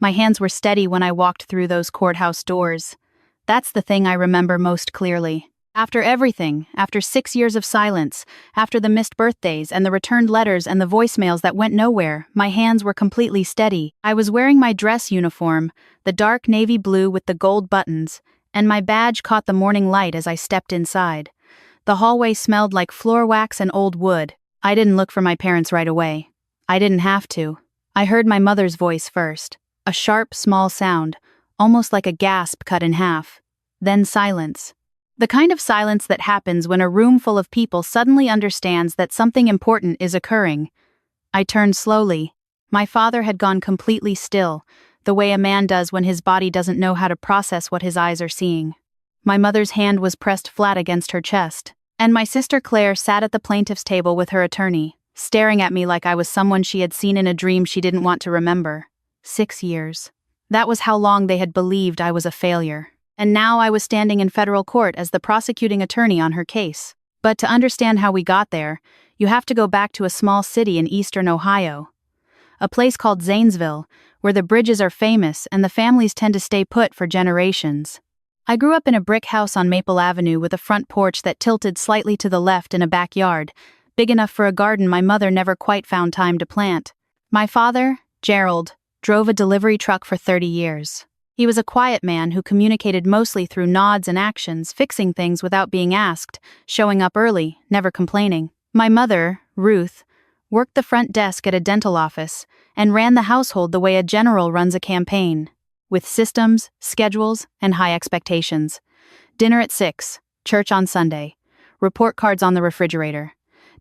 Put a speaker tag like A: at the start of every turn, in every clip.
A: My hands were steady when I walked through those courthouse doors. That's the thing I remember most clearly. After everything, after 6 years of silence, after the missed birthdays and the returned letters and the voicemails that went nowhere, my hands were completely steady. I was wearing my dress uniform, the dark navy blue with the gold buttons, and my badge caught the morning light as I stepped inside. The hallway smelled like floor wax and old wood. I didn't look for my parents right away. I didn't have to. I heard my mother's voice first. A sharp, small sound, almost like a gasp cut in half. Then silence. The kind of silence that happens when a room full of people suddenly understands that something important is occurring. I turned slowly. My father had gone completely still, the way a man does when his body doesn't know how to process what his eyes are seeing. My mother's hand was pressed flat against her chest, and my sister Claire sat at the plaintiff's table with her attorney, staring at me like I was someone she had seen in a dream she didn't want to remember. 6 years. That was how long they had believed I was a failure. And now I was standing in federal court as the prosecuting attorney on her case. But to understand how we got there, you have to go back to a small city in eastern Ohio. A place called Zanesville, where the bridges are famous and the families tend to stay put for generations. I grew up in a brick house on Maple Avenue with a front porch that tilted slightly to the left in a backyard, big enough for a garden my mother never quite found time to plant. My father, Gerald, drove a delivery truck for 30 years. He was a quiet man who communicated mostly through nods and actions, fixing things without being asked, showing up early, never complaining. My mother, Ruth, worked the front desk at a dental office and ran the household the way a general runs a campaign, with systems, schedules, and high expectations. Dinner at 6, church on Sunday, report cards on the refrigerator.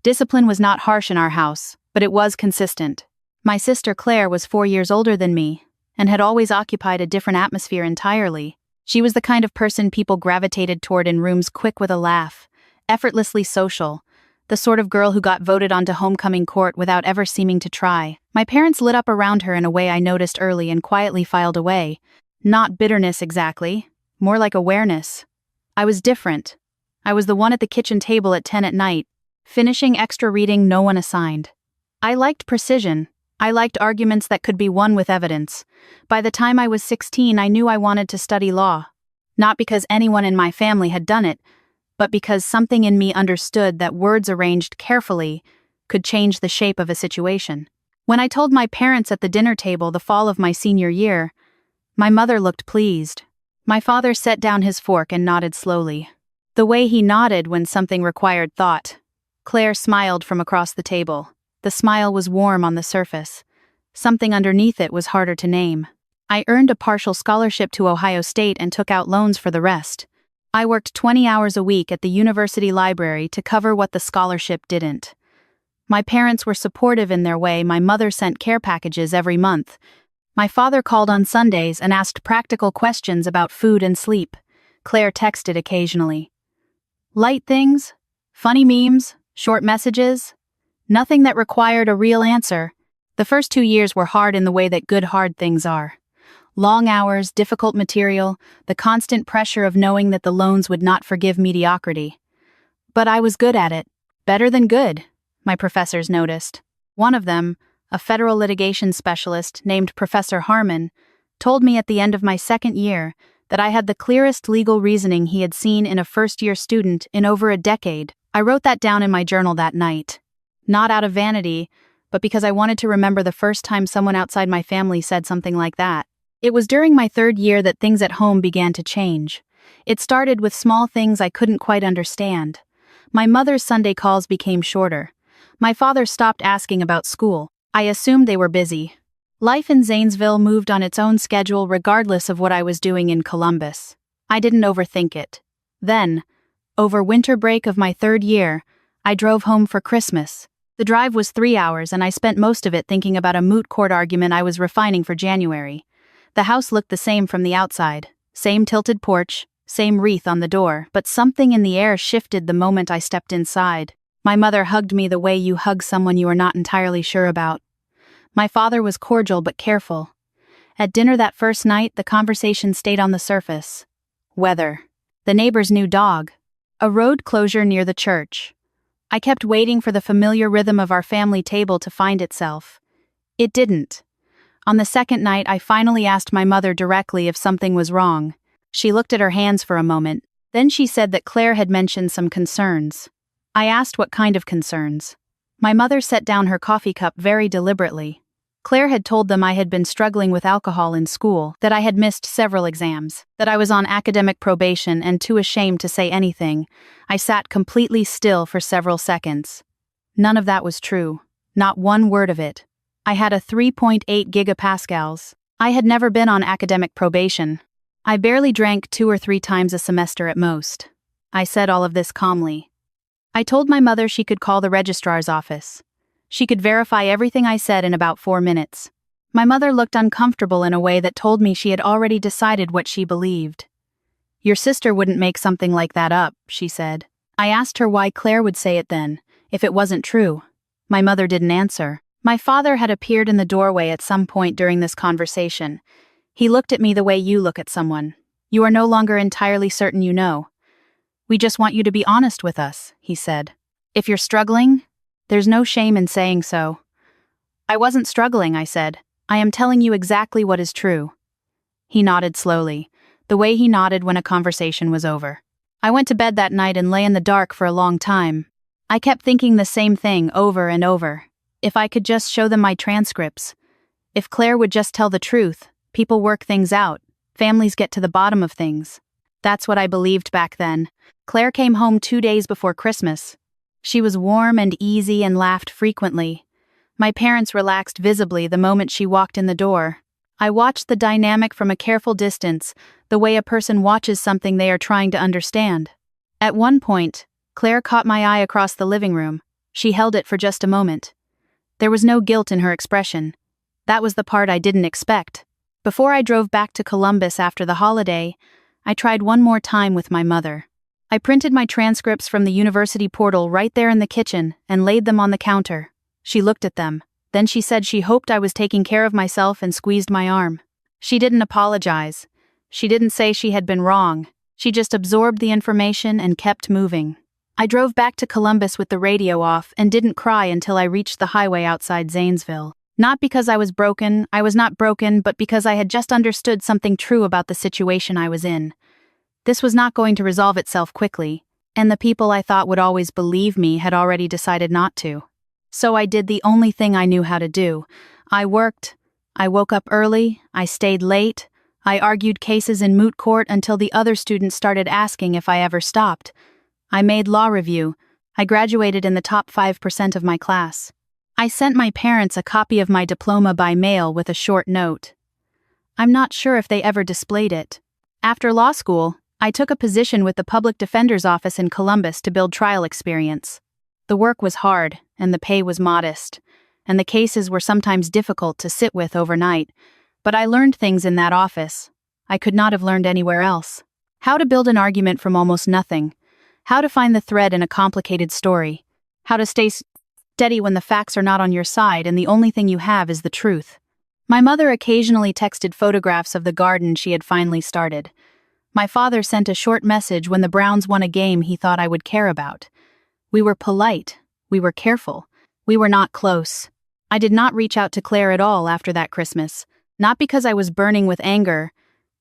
A: Discipline was not harsh in our house, but it was consistent. My sister Claire was 4 years older than me, and had always occupied a different atmosphere entirely. She was the kind of person people gravitated toward in rooms quick with a laugh, effortlessly social, the sort of girl who got voted onto homecoming court without ever seeming to try. My parents lit up around her in a way I noticed early and quietly filed away. Not bitterness exactly, more like awareness. I was different. I was the one at the kitchen table at 10 at night, finishing extra reading no one assigned. I liked precision. I liked arguments that could be won with evidence. By the time I was 16, I knew I wanted to study law. Not because anyone in my family had done it, but because something in me understood that words arranged carefully could change the shape of a situation. When I told my parents at the dinner table the fall of my senior year, my mother looked pleased. My father set down his fork and nodded slowly. The way he nodded when something required thought. Claire smiled from across the table. The smile was warm on the surface. Something underneath it was harder to name. I earned a partial scholarship to Ohio State and took out loans for the rest. I worked 20 hours a week at the university library to cover what the scholarship didn't. My parents were supportive in their way. My mother sent care packages every month. My father called on Sundays and asked practical questions about food and sleep. Claire texted occasionally. Light things, funny memes, short messages. Nothing that required a real answer. The first 2 years were hard in the way that good hard things are. Long hours, difficult material, the constant pressure of knowing that the loans would not forgive mediocrity. But I was good at it. Better than good, my professors noticed. One of them, a federal litigation specialist named Professor Harmon, told me at the end of my second year that I had the clearest legal reasoning he had seen in a first-year student in over a decade. I wrote that down in my journal that night. Not out of vanity, but because I wanted to remember the first time someone outside my family said something like that. It was during my third year that things at home began to change. It started with small things I couldn't quite understand. My mother's Sunday calls became shorter. My father stopped asking about school. I assumed they were busy. Life in Zanesville moved on its own schedule regardless of what I was doing in Columbus. I didn't overthink it. Then, over winter break of my third year, I drove home for Christmas. The drive was 3 hours and I spent most of it thinking about a moot court argument I was refining for January. The house looked the same from the outside. Same tilted porch, same wreath on the door, but something in the air shifted the moment I stepped inside. My mother hugged me the way you hug someone you are not entirely sure about. My father was cordial but careful. At dinner that first night, the conversation stayed on the surface. Weather. The neighbor's new dog. A road closure near the church. I kept waiting for the familiar rhythm of our family table to find itself. It didn't. On the second night, I finally asked my mother directly if something was wrong. She looked at her hands for a moment. Then she said that Claire had mentioned some concerns. I asked what kind of concerns. My mother set down her coffee cup very deliberately. Claire had told them I had been struggling with alcohol in school, that I had missed several exams, that I was on academic probation and too ashamed to say anything. I sat completely still for several seconds. None of that was true. Not one word of it. I had a 3.8 gigapascals. I had never been on academic probation. I barely drank 2 or 3 times a semester at most. I said all of this calmly. I told my mother she could call the registrar's office. She could verify everything I said in about 4 minutes. My mother looked uncomfortable in a way that told me she had already decided what she believed. "Your sister wouldn't make something like that up," she said. I asked her why Claire would say it then, if it wasn't true. My mother didn't answer. My father had appeared in the doorway at some point during this conversation. He looked at me the way you look at someone. "You are no longer entirely certain you know. We just want you to be honest with us," he said. "If you're struggling, there's no shame in saying so." "I wasn't struggling," I said. "I am telling you exactly what is true." He nodded slowly, the way he nodded when a conversation was over. I went to bed that night and lay in the dark for a long time. I kept thinking the same thing over and over. If I could just show them my transcripts. If Claire would just tell the truth, people work things out, families get to the bottom of things. That's what I believed back then. Claire came home 2 days before Christmas. She was warm and easy and laughed frequently. My parents relaxed visibly the moment she walked in the door. I watched the dynamic from a careful distance, the way a person watches something they are trying to understand. At one point, Claire caught my eye across the living room. She held it for just a moment. There was no guilt in her expression. That was the part I didn't expect. Before I drove back to Columbus after the holiday, I tried one more time with my mother. I printed my transcripts from the university portal right there in the kitchen and laid them on the counter. She looked at them. Then she said she hoped I was taking care of myself and squeezed my arm. She didn't apologize. She didn't say she had been wrong. She just absorbed the information and kept moving. I drove back to Columbus with the radio off and didn't cry until I reached the highway outside Zanesville. Not because I was not broken, but because I had just understood something true about the situation I was in. This was not going to resolve itself quickly, and the people I thought would always believe me had already decided not to. So I did the only thing I knew how to do. I worked. I woke up early. I stayed late. I argued cases in moot court until the other students started asking if I ever stopped. I made law review. I graduated in the top 5% of my class. I sent my parents a copy of my diploma by mail with a short note. I'm not sure if they ever displayed it. After law school, I took a position with the public defender's office in Columbus to build trial experience. The work was hard, and the pay was modest, and the cases were sometimes difficult to sit with overnight, but I learned things in that office I could not have learned anywhere else. How to build an argument from almost nothing, how to find the thread in a complicated story, how to stay steady when the facts are not on your side and the only thing you have is the truth. My mother occasionally texted photographs of the garden she had finally started. My father sent a short message when the Browns won a game he thought I would care about. We were polite. We were careful. We were not close. I did not reach out to Claire at all after that Christmas, not because I was burning with anger,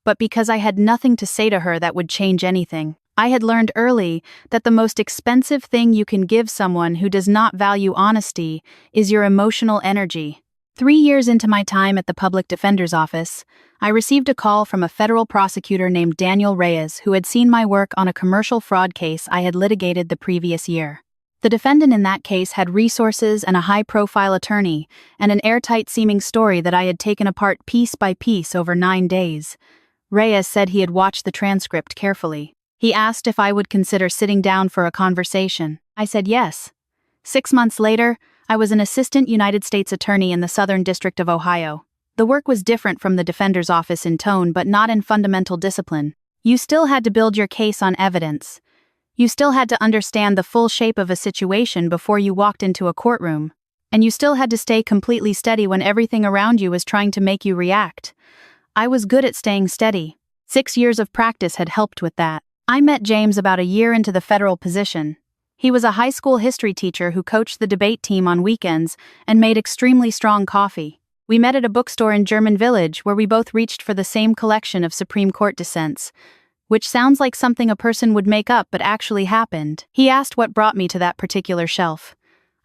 A: but because I had nothing to say to her that would change anything. I had learned early that the most expensive thing you can give someone who does not value honesty is your emotional energy. 3 years into my time at the public defender's office, I received a call from a federal prosecutor named Daniel Reyes who had seen my work on a commercial fraud case I had litigated the previous year. The defendant in that case had resources and a high-profile attorney, and an airtight-seeming story that I had taken apart piece by piece over 9 days. Reyes said he had watched the transcript carefully. He asked if I would consider sitting down for a conversation. I said yes. 6 months later, I was an assistant United States attorney in the Southern District of Ohio. The work was different from the defender's office in tone but not in fundamental discipline. You still had to build your case on evidence. You still had to understand the full shape of a situation before you walked into a courtroom. And you still had to stay completely steady when everything around you was trying to make you react. I was good at staying steady. 6 years of practice had helped with that. I met James about a year into the federal position. He was a high school history teacher who coached the debate team on weekends and made extremely strong coffee. We met at a bookstore in German Village where we both reached for the same collection of Supreme Court dissents, which sounds like something a person would make up but actually happened. He asked what brought me to that particular shelf.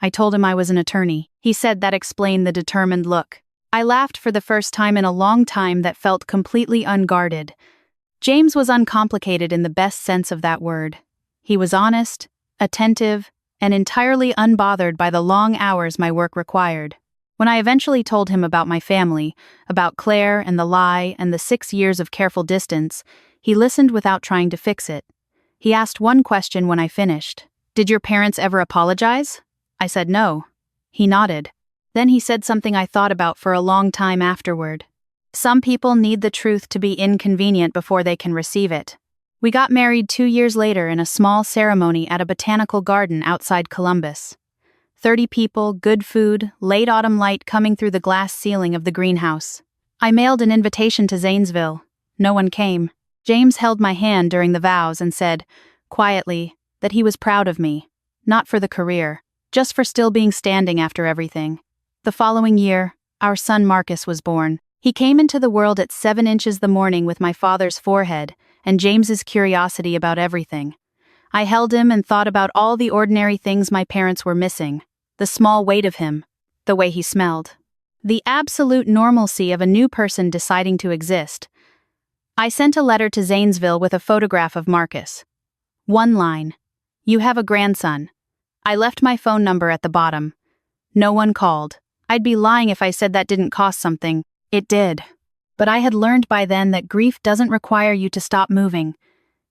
A: I told him I was an attorney. He said that explained the determined look. I laughed for the first time in a long time that felt completely unguarded. James was uncomplicated in the best sense of that word. He was honest, attentive, and entirely unbothered by the long hours my work required. When I eventually told him about my family, about Claire and the lie and the 6 years of careful distance, he listened without trying to fix it. He asked one question when I finished. "Did your parents ever apologize?" I said no. He nodded. Then he said something I thought about for a long time afterward. Some people need the truth to be inconvenient before they can receive it. We got married 2 years later in a small ceremony at a botanical garden outside Columbus. 30 people, good food, late autumn light coming through the glass ceiling of the greenhouse. I mailed an invitation to Zanesville. No one came. James held my hand during the vows and said, quietly, that he was proud of me. Not for the career, just for still being standing after everything. The following year, our son Marcus was born. He came into the world at 7 inches the morning with my father's forehead and James's curiosity about everything. I held him and thought about all the ordinary things my parents were missing. The small weight of him, the way he smelled. The absolute normalcy of a new person deciding to exist. I sent a letter to Zanesville with a photograph of Marcus. One line. "You have a grandson." I left my phone number at the bottom. No one called. I'd be lying if I said that didn't cost something. It did. But I had learned by then that grief doesn't require you to stop moving.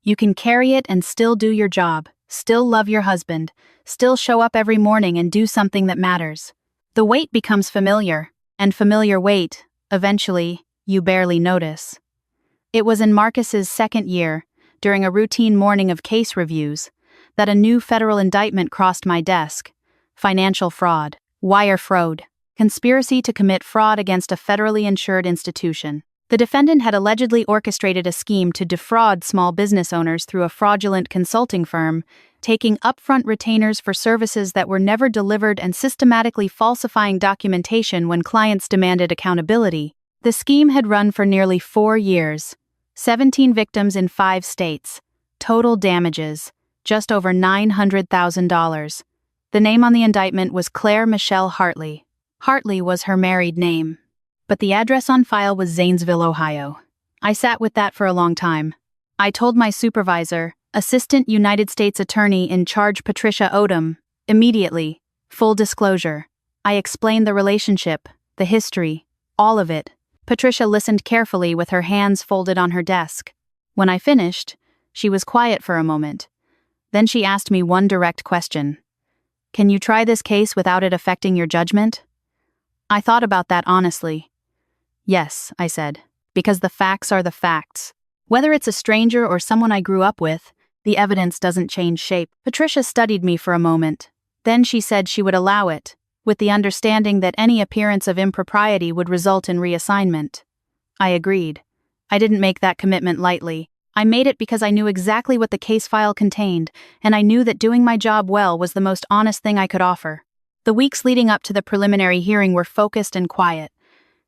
A: You can carry it and still do your job, still love your husband, still show up every morning and do something that matters. The weight becomes familiar, and familiar weight, eventually, you barely notice. It was in Marcus's 2nd year, during a routine morning of case reviews, that a new federal indictment crossed my desk. Financial fraud, wire fraud, conspiracy to commit fraud against a federally insured institution. The defendant had allegedly orchestrated a scheme to defraud small business owners through a fraudulent consulting firm, taking upfront retainers for services that were never delivered and systematically falsifying documentation when clients demanded accountability. The scheme had run for nearly 4 years. 17 victims in 5 states. Total damages, just over $900,000. The name on the indictment was Claire Michelle Hartley. Hartley was her married name. But the address on file was Zanesville, Ohio. I sat with that for a long time. I told my supervisor, Assistant United States Attorney in charge Patricia Odom, immediately, full disclosure. I explained the relationship, the history, all of it. Patricia listened carefully with her hands folded on her desk. When I finished, she was quiet for a moment. Then she asked me one direct question. "Can you try this case without it affecting your judgment?" I thought about that honestly. "Yes," I said, "because the facts are the facts. Whether it's a stranger or someone I grew up with, the evidence doesn't change shape." Patricia studied me for a moment. Then she said she would allow it, with the understanding that any appearance of impropriety would result in reassignment. I agreed. I didn't make that commitment lightly. I made it because I knew exactly what the case file contained, and I knew that doing my job well was the most honest thing I could offer. The weeks leading up to the preliminary hearing were focused and quiet.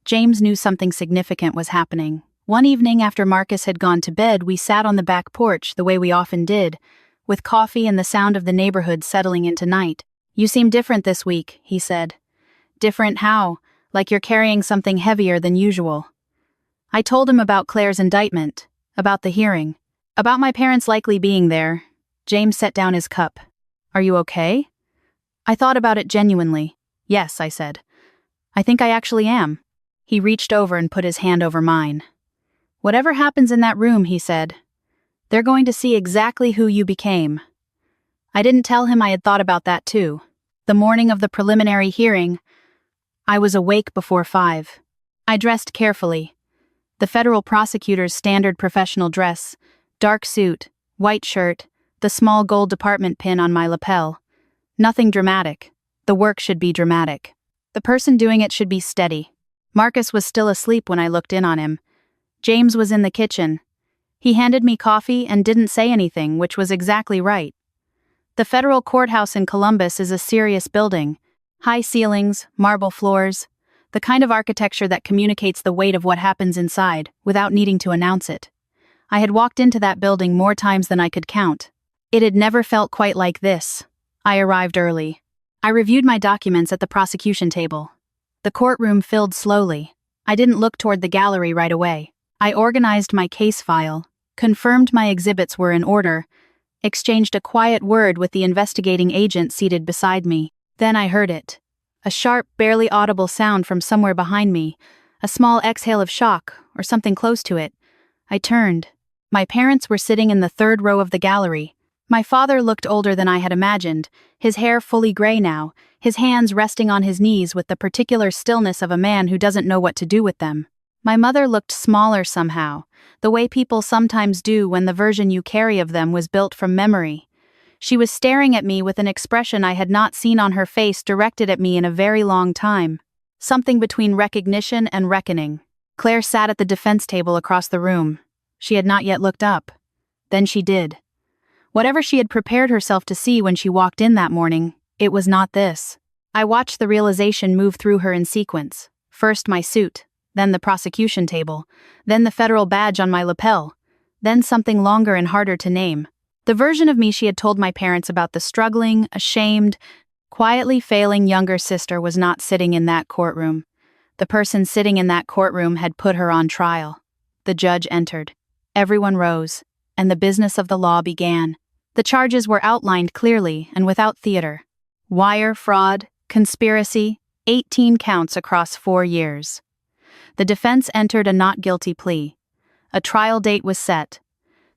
A: James knew something significant was happening. One evening after Marcus had gone to bed, we sat on the back porch the way we often did, with coffee and the sound of the neighborhood settling into night. "You seem different this week," he said. "Different how? Like you're carrying something heavier than usual." I told him about Claire's indictment, about the hearing, about my parents likely being there. James set down his cup. "Are you okay?" I thought about it genuinely. "Yes," I said. "I think I actually am." He reached over and put his hand over mine. "Whatever happens in that room," he said, "they're going to see exactly who you became." I didn't tell him I had thought about that too. The morning of the preliminary hearing, I was awake before 5. I dressed carefully. The federal prosecutor's standard professional dress, dark suit, white shirt, the small gold department pin on my lapel. Nothing dramatic. The work should be dramatic. The person doing it should be steady. Marcus was still asleep when I looked in on him. James was in the kitchen. He handed me coffee and didn't say anything, which was exactly right. The federal courthouse in Columbus is a serious building. High ceilings, marble floors. The kind of architecture that communicates the weight of what happens inside, without needing to announce it. I had walked into that building more times than I could count. It had never felt quite like this. I arrived early. I reviewed my documents at the prosecution table. The courtroom filled slowly. I didn't look toward the gallery right away. I organized my case file, confirmed my exhibits were in order, exchanged a quiet word with the investigating agent seated beside me. Then I heard it. A sharp, barely audible sound from somewhere behind me, a small exhale of shock, or something close to it. I turned. My parents were sitting in the third row of the gallery. My father looked older than I had imagined, his hair fully gray now, his hands resting on his knees with the particular stillness of a man who doesn't know what to do with them. My mother looked smaller somehow, the way people sometimes do when the version you carry of them was built from memory. She was staring at me with an expression I had not seen on her face directed at me in a very long time. Something between recognition and reckoning. Claire sat at the defense table across the room. She had not yet looked up. Then she did. Whatever she had prepared herself to see when she walked in that morning, it was not this. I watched the realization move through her in sequence. First my suit, then the prosecution table, then the federal badge on my lapel, then something longer and harder to name. The version of me she had told my parents about the struggling, ashamed, quietly failing younger sister was not sitting in that courtroom. The person sitting in that courtroom had put her on trial. The judge entered. Everyone rose, and the business of the law began. The charges were outlined clearly and without theater. Wire fraud, conspiracy, 18 counts across 4 years. The defense entered a not guilty plea. A trial date was set.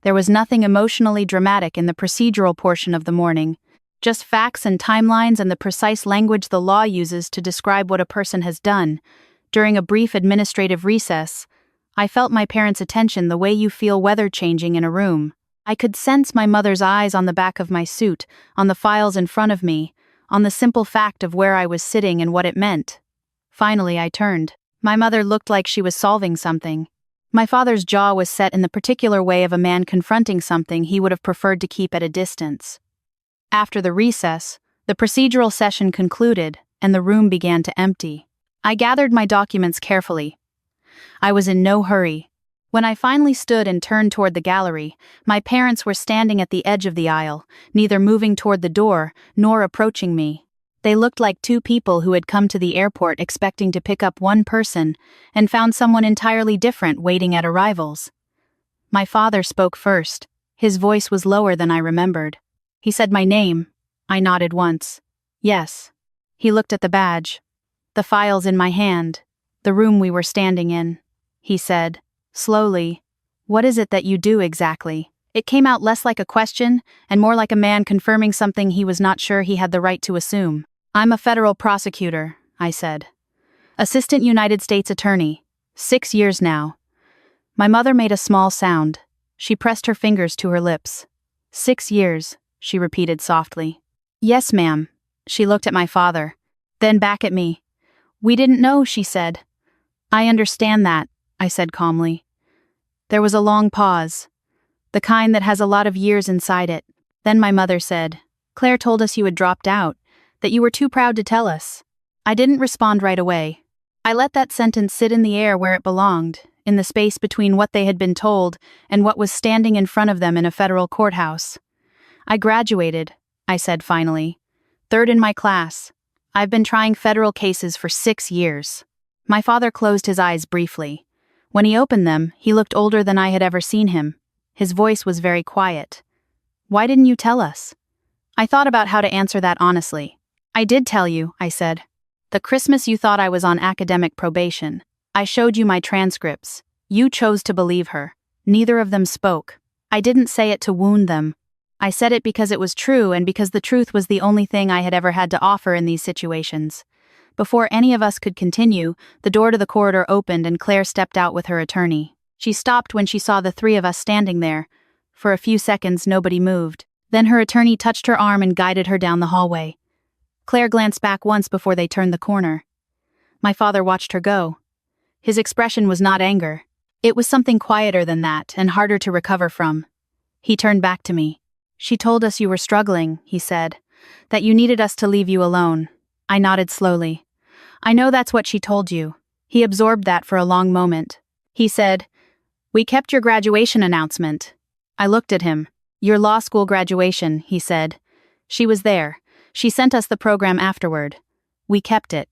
A: There was nothing emotionally dramatic in the procedural portion of the morning, just facts and timelines and the precise language the law uses to describe what a person has done. During a brief administrative recess, I felt my parents' attention the way you feel weather changing in a room. I could sense my mother's eyes on the back of my suit, on the files in front of me, on the simple fact of where I was sitting and what it meant. Finally, I turned. My mother looked like she was solving something. My father's jaw was set in the particular way of a man confronting something he would have preferred to keep at a distance. After the recess, the procedural session concluded, and the room began to empty. I gathered my documents carefully. I was in no hurry. When I finally stood and turned toward the gallery, my parents were standing at the edge of the aisle, neither moving toward the door nor approaching me. They looked like two people who had come to the airport expecting to pick up one person and found someone entirely different waiting at arrivals. My father spoke first. His voice was lower than I remembered. He said my name. I nodded once. Yes. He looked at the badge. The files in my hand. The room we were standing in. He said, slowly, "What is it that you do exactly?" It came out less like a question and more like a man confirming something he was not sure he had the right to assume. "I'm a federal prosecutor," I said. "Assistant United States Attorney. 6 years now." My mother made a small sound. She pressed her fingers to her lips. 6 years, she repeated softly. "Yes, ma'am." She looked at my father, then back at me. "We didn't know," she said. "I understand that," I said calmly. There was a long pause, the kind that has a lot of years inside it. Then my mother said, "Claire told us you had dropped out, that you were too proud to tell us." I didn't respond right away. I let that sentence sit in the air where it belonged, in the space between what they had been told and what was standing in front of them in a federal courthouse. "I graduated," I said finally. "Third in my class. I've been trying federal cases for 6 years." My father closed his eyes briefly. When he opened them, he looked older than I had ever seen him. His voice was very quiet. "Why didn't you tell us?" I thought about how to answer that honestly. "I did tell you," I said. "The Christmas you thought I was on academic probation. I showed you my transcripts. You chose to believe her. Neither of them spoke. I didn't say it to wound them. I said it because it was true and because the truth was the only thing I had ever had to offer in these situations." Before any of us could continue, the door to the corridor opened and Claire stepped out with her attorney. She stopped when she saw the three of us standing there. For a few seconds, nobody moved. Then her attorney touched her arm and guided her down the hallway. Claire glanced back once before they turned the corner. My father watched her go. His expression was not anger. It was something quieter than that and harder to recover from. He turned back to me. "She told us you were struggling," he said, "that you needed us to leave you alone." I nodded slowly. I know that's what she told you. He absorbed that for a long moment. He said, "We kept your graduation announcement." I looked at him. "Your law school graduation," he said. "She was there. She sent us the program afterward. We kept it."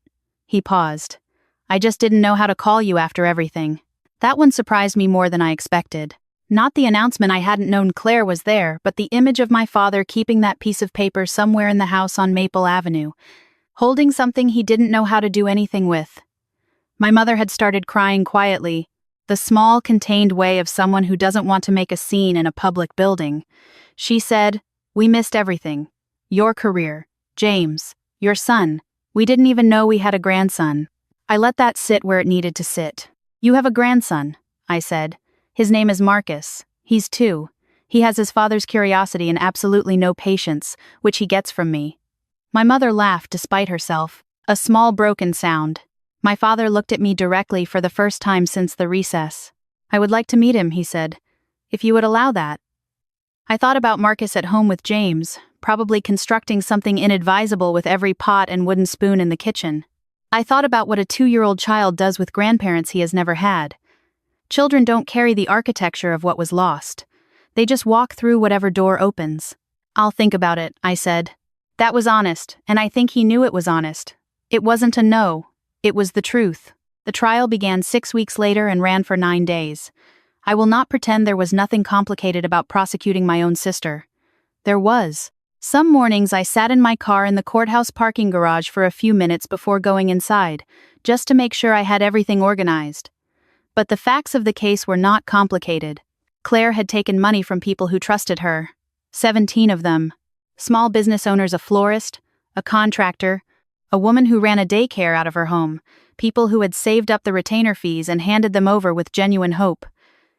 A: He paused. "I just didn't know how to call you after everything." That one surprised me more than I expected. Not the announcement I hadn't known Claire was there, but the image of my father keeping that piece of paper somewhere in the house on Maple Avenue, holding something he didn't know how to do anything with. My mother had started crying quietly, the small, contained way of someone who doesn't want to make a scene in a public building. She said, "We missed everything. Your career, James, your son. We didn't even know we had a grandson." I let that sit where it needed to sit. "You have a grandson," I said. "His name is Marcus. He's 2. He has his father's curiosity and absolutely no patience, which he gets from me." My mother laughed despite herself, a small broken sound. My father looked at me directly for the first time since the recess. "I would like to meet him," he said, "if you would allow that." I thought about Marcus at home with James, probably constructing something inadvisable with every pot and wooden spoon in the kitchen. I thought about what a 2-year-old child does with grandparents he has never had. Children don't carry the architecture of what was lost. They just walk through whatever door opens. "I'll think about it," I said. That was honest, and I think he knew it was honest. It wasn't a no. It was the truth. The trial began 6 weeks later and ran for 9 days. I will not pretend there was nothing complicated about prosecuting my own sister. There was. Some mornings I sat in my car in the courthouse parking garage for a few minutes before going inside, just to make sure I had everything organized. But the facts of the case were not complicated. Claire had taken money from people who trusted her. 17 of them. Small business owners, a florist, a contractor, a woman who ran a daycare out of her home, people who had saved up the retainer fees and handed them over with genuine hope.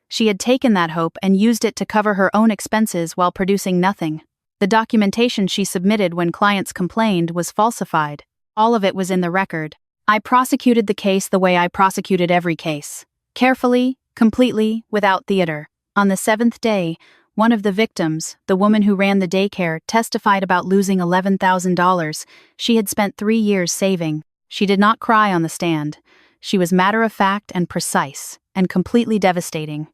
A: She had taken that hope and used it to cover her own expenses while producing nothing. The documentation she submitted when clients complained was falsified. All of it was in the record. I prosecuted the case the way I prosecuted every case. Carefully, completely, without theater. On the 7th day, one of the victims, the woman who ran the daycare, testified about losing $11,000 she had spent 3 years saving. She did not cry on the stand. She was matter-of-fact and precise, and completely devastating.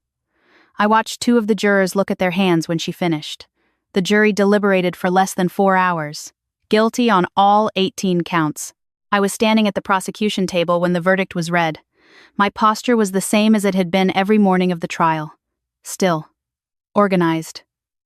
A: I watched 2 of the jurors look at their hands when she finished. The jury deliberated for less than 4 hours. Guilty on all 18 counts. I was standing at the prosecution table when the verdict was read. My posture was the same as it had been every morning of the trial. Still. Organized.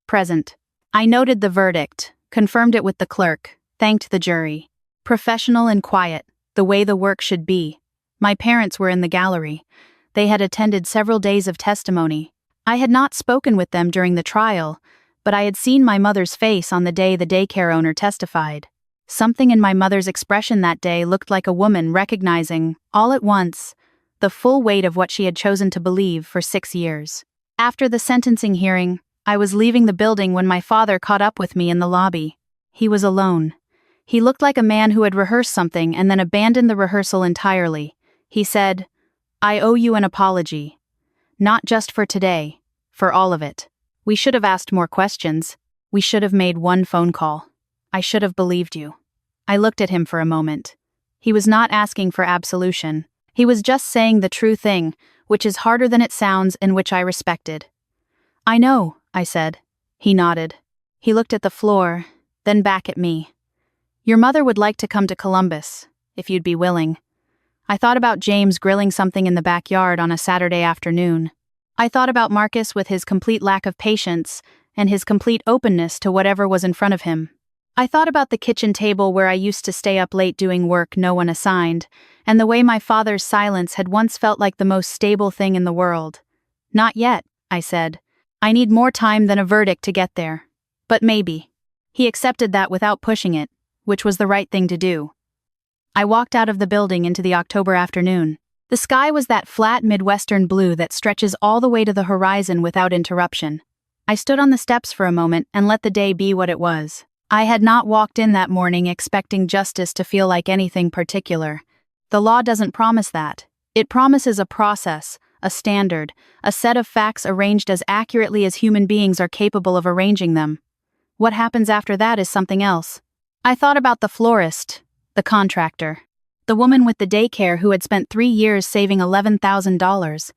A: Present. I noted the verdict, confirmed it with the clerk, thanked the jury. Professional and quiet, the way the work should be. My parents were in the gallery. They had attended several days of testimony. I had not spoken with them during the trial, but I had seen my mother's face on the day the daycare owner testified. Something in my mother's expression that day looked like a woman recognizing, all at once, the full weight of what she had chosen to believe for 6 years. After the sentencing hearing, I was leaving the building when my father caught up with me in the lobby. He was alone. He looked like a man who had rehearsed something and then abandoned the rehearsal entirely. He said, "I owe you an apology. Not just for today, for all of it. We should have asked more questions. We should have made one phone call. I should have believed you." I looked at him for a moment. He was not asking for absolution. He was just saying the true thing, which is harder than it sounds and which I respected. "I know," I said. He nodded. He looked at the floor, then back at me. "Your mother would like to come to Columbus, if you'd be willing." I thought about James grilling something in the backyard on a Saturday afternoon. I thought about Marcus with his complete lack of patience and his complete openness to whatever was in front of him. I thought about the kitchen table where I used to stay up late doing work no one assigned, and the way my father's silence had once felt like the most stable thing in the world. "Not yet," I said. "I need more time than a verdict to get there. But maybe." He accepted that without pushing it, which was the right thing to do. I walked out of the building into the October afternoon. The sky was that flat Midwestern blue that stretches all the way to the horizon without interruption. I stood on the steps for a moment and let the day be what it was. I had not walked in that morning expecting justice to feel like anything particular. The law doesn't promise that. It promises a process, a standard, a set of facts arranged as accurately as human beings are capable of arranging them. What happens after that is something else. I thought about the florist, the contractor. The woman with the daycare who had spent 3 years saving $11,000.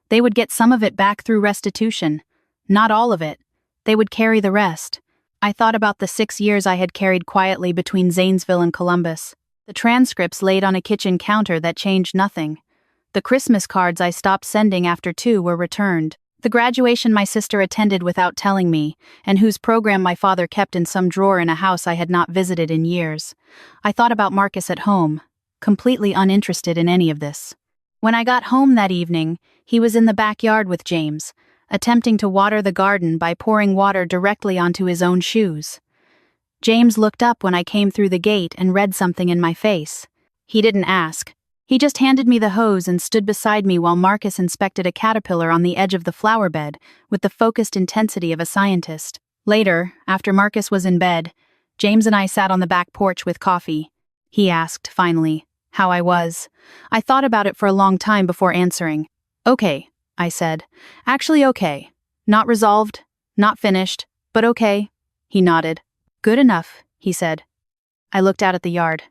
A: They would get some of it back through restitution. Not all of it. They would carry the rest. I thought about the 6 years I had carried quietly between Zanesville and Columbus. The transcripts laid on a kitchen counter that changed nothing. The Christmas cards I stopped sending after 2 were returned. The graduation my sister attended without telling me, and whose program my father kept in some drawer in a house I had not visited in years. I thought about Marcus at home, completely uninterested in any of this. When I got home that evening, he was in the backyard with James, attempting to water the garden by pouring water directly onto his own shoes. James looked up when I came through the gate and read something in my face. He didn't ask. He just handed me the hose and stood beside me while Marcus inspected a caterpillar on the edge of the flower bed with the focused intensity of a scientist. Later, after Marcus was in bed, James and I sat on the back porch with coffee. He asked, finally, how I was. I thought about it for a long time before answering. Okay, I said. Actually okay. Not resolved, not finished, but okay. He nodded. Good enough, he said. I looked out at the yard.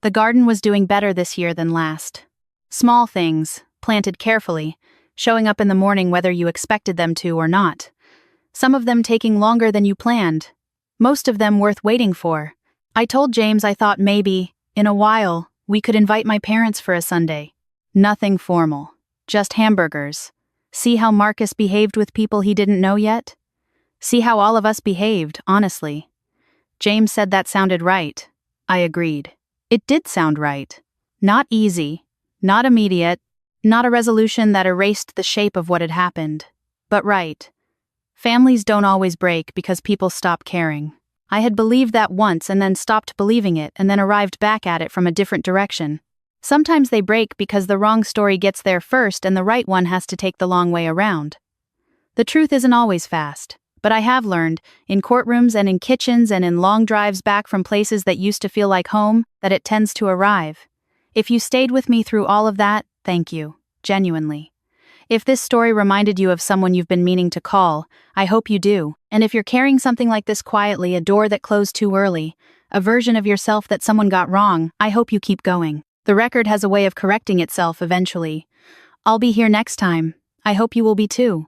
A: The garden was doing better this year than last. Small things, planted carefully, showing up in the morning whether you expected them to or not. Some of them taking longer than you planned. Most of them worth waiting for. I told James I thought maybe, in a while, we could invite my parents for a Sunday. Nothing formal. Just hamburgers. See how Marcus behaved with people he didn't know yet? See how all of us behaved, honestly. James said that sounded right. I agreed. It did sound right. Not easy, not immediate, not a resolution that erased the shape of what had happened, but right. Families don't always break because people stop caring. I had believed that once and then stopped believing it and then arrived back at it from a different direction. Sometimes they break because the wrong story gets there first and the right one has to take the long way around. The truth isn't always fast. But I have learned, in courtrooms and in kitchens and in long drives back from places that used to feel like home, that it tends to arrive. If you stayed with me through all of that, thank you, genuinely. If this story reminded you of someone you've been meaning to call, I hope you do. And if you're carrying something like this quietly, a door that closed too early, a version of yourself that someone got wrong, I hope you keep going. The record has a way of correcting itself eventually. I'll be here next time. I hope you will be too.